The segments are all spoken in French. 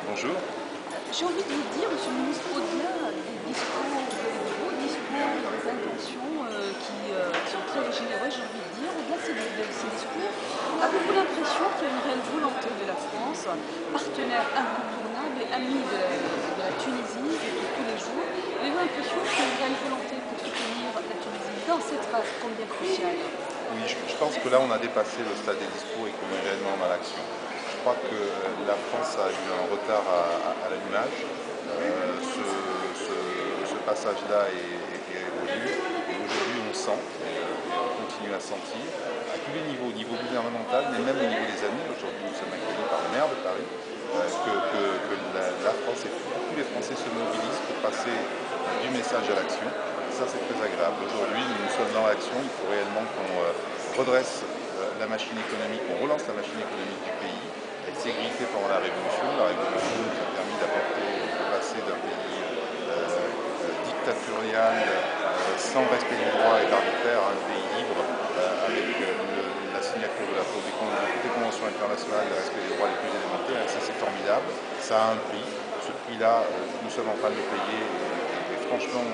Bonjour. J'ai envie de vous dire, Monsieur le ministre, au-delà des discours, des beaux discours, des intentions qui sont très généreux, j'ai envie de dire, au-delà de ces discours, avez-vous l'impression qu'il y a une réelle volonté de la France, partenaire incontournable et ami de la Tunisie de tous les jours, avez-vous l'impression qu'il y a une réelle volonté pour soutenir la Tunisie dans cette phase combien cruciale? Oui, je pense que là, on a dépassé le stade des discours et qu'on est réellement dans l'action. Je crois que la France a eu un retard à l'allumage. Ce passage-là est révolu. Et aujourd'hui, on sent, et on continue à sentir, à tous les niveaux, au niveau gouvernemental, mais même au niveau des amis. Aujourd'hui, nous sommes accueillis par le maire de Paris, que la France et tous les Français se mobilisent pour passer du message à l'action. Ça, c'est très agréable. Aujourd'hui, nous sommes dans l'action. Il faut réellement qu'on redresse la machine économique, qu'on relance la machine économique du pays. Elle s'est griffée pendant la Révolution. La Révolution nous a permis de passer d'un pays dictatorial, sans respect du droit et d'arbitraire, à un pays libre, avec la signature de toutes les conventions internationales, le respect des droits les plus élémentaires. Et ça, c'est formidable. Ça a un prix. Ce prix-là, nous sommes en train de le payer. Et franchement,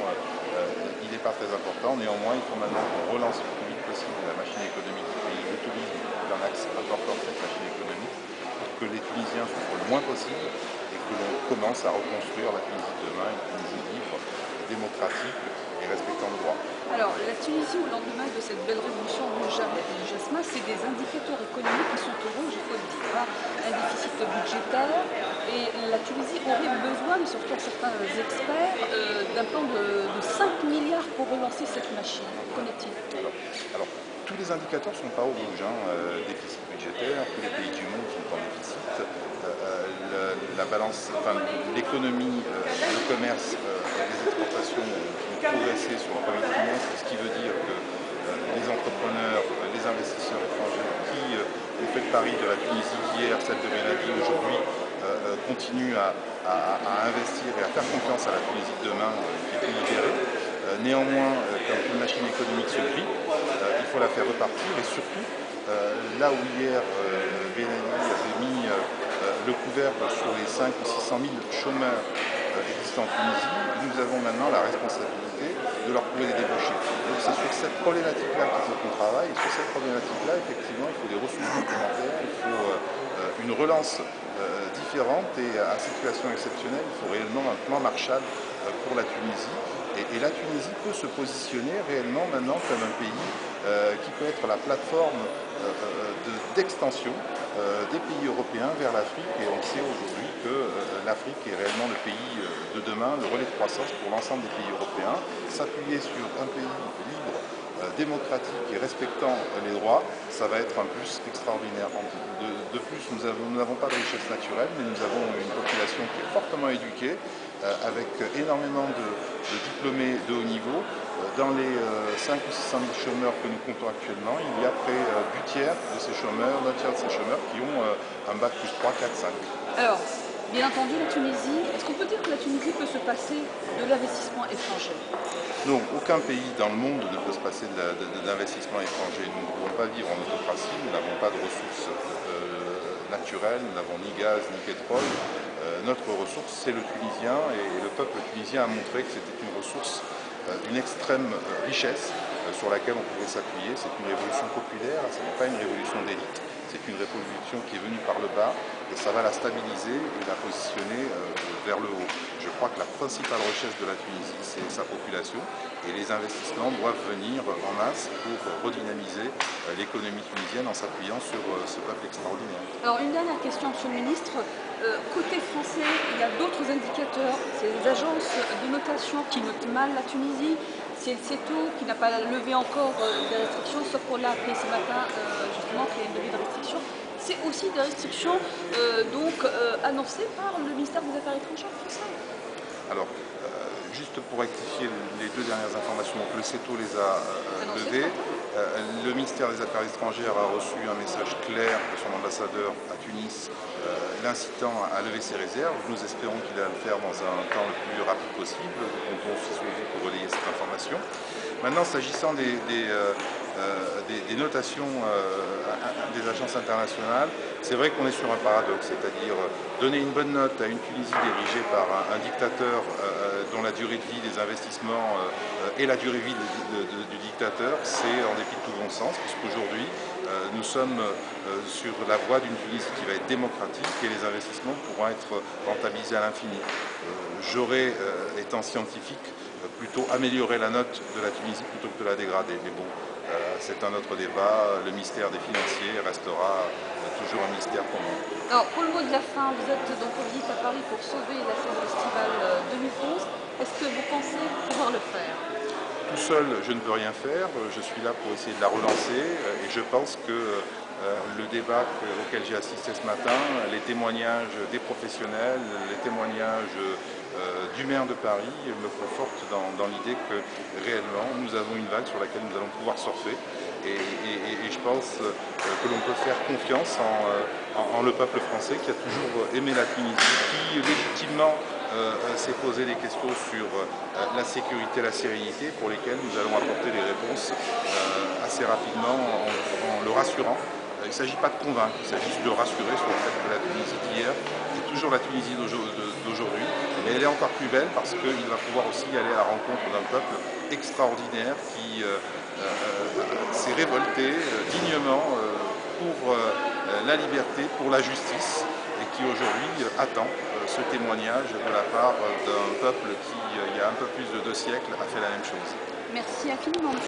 il n'est pas très important. Néanmoins, il faut maintenant qu'on relance le plus vite possible la machine économique du pays. Le tourisme est un axe important de cette machine économique pour que les Tunisiens souffrent le moins possible et que l'on commence à reconstruire la Tunisie de demain, une Tunisie libre, démocratique et respectant le droit. Alors, la Tunisie, au lendemain de cette belle révolution rouge du jasmin, c'est des indicateurs économiques qui sont au rouge, il faut le dire. Un déficit budgétaire, et la Tunisie aurait besoin, mais surtout certains experts, d'un plan de 5 milliards pour relancer cette machine. Qu'en est-il? Alors, tous les indicateurs ne sont pas au rouge. Déficit budgétaire, tous les pays du monde sont en déficit. La balance, enfin, l'économie, le commerce, les exportations ont progressé sur le premier trimestre, ce qui veut dire que les entrepreneurs, les investisseurs étrangers qui ont fait le pari de la Tunisie hier, celle de Benadi aujourd'hui, continuent à investir et à faire confiance à la Tunisie de demain, qui est plus libérée. Néanmoins, quand une machine économique se grille, il faut la faire repartir et surtout, là où hier Benali avait mis le couvercle sur les 500 ou 600 000 chômeurs existants en Tunisie, nous avons maintenant la responsabilité de leur trouver des débouchés. Donc c'est sur cette problématique-là qu'il faut qu'on travaille, et sur cette problématique-là, effectivement, il faut des ressources complémentaires, il faut une relance différente et à situation exceptionnelle, il faut réellement un plan Marshall pour la Tunisie. Et la Tunisie peut se positionner réellement maintenant comme un pays qui peut être la plateforme d'extension des pays européens vers l'Afrique. Et on sait aujourd'hui que l'Afrique est réellement le pays de demain, le relais de croissance pour l'ensemble des pays européens. S'appuyer sur un pays libre, démocratique et respectant les droits, ça va être un plus extraordinaire. De plus, nous n'avons pas de richesse naturelle, mais nous avons une population qui est fortement éduquée, avec énormément de diplômés de haut niveau. Dans les 5 ou 600 000 chômeurs que nous comptons actuellement, il y a près du tiers de ces chômeurs, d'un tiers de ces chômeurs qui ont un bac plus 3, 4, 5. Alors, bien entendu, la Tunisie, est-ce qu'on peut dire que la Tunisie peut se passer de l'investissement étranger? Non, aucun pays dans le monde ne peut se passer de l'investissement étranger. Nous ne pouvons pas vivre en autocratie, nous n'avons pas de ressources naturelles, nous n'avons ni gaz ni pétrole. Notre ressource, c'est le Tunisien, et le peuple tunisien a montré que c'était une ressource d'une extrême richesse sur laquelle on pouvait s'appuyer. C'est une révolution populaire, ce n'est pas une révolution d'élite, c'est une révolution qui est venue par le bas et ça va la stabiliser et la positionner vers le haut. Je crois que la principale richesse de la Tunisie, c'est sa population, et les investissements doivent venir en masse pour redynamiser l'économie tunisienne en s'appuyant sur ce peuple extraordinaire. Alors, une dernière question, Monsieur le ministre. Côté français, il y a d'autres indicateurs. C'est les agences de notation qui notent mal la Tunisie. C'est le CETO qui n'a pas levé encore des restrictions, sauf qu'on l'a appris ce matin, justement, qu'il y a une levée de restrictions. C'est aussi des restrictions annoncées par le ministère des Affaires étrangères français. Alors, juste pour rectifier les deux dernières informations, donc le CETO les a levées. Le ministère des Affaires étrangères a reçu un message clair de son ambassadeur à Tunis l'incitant à lever ses réserves. Nous espérons qu'il va le faire dans un temps le plus rapide possible. Nous comptons aussi sur vous pour relayer cette information. Maintenant, s'agissant des des notations des agences internationales, c'est vrai qu'on est sur un paradoxe, c'est-à-dire donner une bonne note à une Tunisie dirigée par un dictateur dont la durée de vie des investissements et la durée de vie du dictateur, c'est en dépit de tout bon sens, puisqu'aujourd'hui nous sommes sur la voie d'une Tunisie qui va être démocratique et les investissements pourront être rentabilisés à l'infini. J'aurais, étant scientifique, plutôt amélioré la note de la Tunisie plutôt que de la dégrader. Mais bon, c'est un autre débat. Le mystère des financiers restera toujours un mystère pour nous. Alors, pour le mot de la fin, vous êtes donc en visite à Paris pour sauver la scène estivale 2011. Est-ce que vous pensez pouvoir le faire? Tout seul, je ne peux rien faire. Je suis là pour essayer de la relancer et je pense que le débat auquel j'ai assisté ce matin, les témoignages des professionnels, les témoignages du maire de Paris me confortent dans l'idée que réellement nous avons une vague sur laquelle nous allons pouvoir surfer et je pense que l'on peut faire confiance en le peuple français qui a toujours aimé la Tunisie, qui légitimement s'est posé des questions sur la sécurité et la sérénité pour lesquelles nous allons apporter des réponses assez rapidement en le rassurant. Il ne s'agit pas de convaincre, il s'agit juste de rassurer sur le fait que la Tunisie d'hier est toujours la Tunisie d'aujourd'hui, mais elle est encore plus belle parce qu'il va pouvoir aussi aller à la rencontre d'un peuple extraordinaire qui s'est révolté dignement pour la liberté, pour la justice, et qui aujourd'hui attend ce témoignage de la part d'un peuple qui, il y a un peu plus de 2 siècles, a fait la même chose. Merci infiniment.